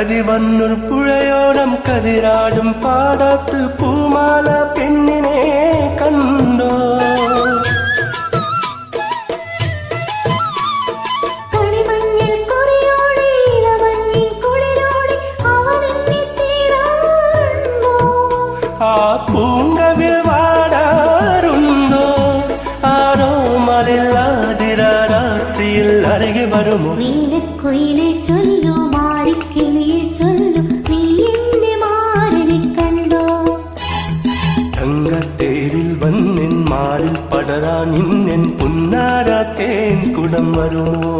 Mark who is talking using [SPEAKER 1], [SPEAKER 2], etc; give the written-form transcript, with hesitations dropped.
[SPEAKER 1] കതിവന്നൂർ പുഴയോരം കതിരാടും പാടത്ത് പൂമാല പെണ്ണിനെ കണ്ടോ? ആ പൂങ്കവിൽ വാടാറുണ്ടോ? ആരോ മലില്ലാതിര രാത്രിയിൽ അരികെ വരുമോ?
[SPEAKER 2] നീലക്കൊയിലെ ചൊല്ലു, മാറിക്കിളിയെ ചൊല്ലു, നീ എന്റെ മാറിനെ കണ്ടോ?
[SPEAKER 1] തങ്കത്തേരിൽ വന്നിൻ മാറിൽ പടരാൻ ഇന്നെൻ പുന്നാര തേൻ കുടം വരുമോ?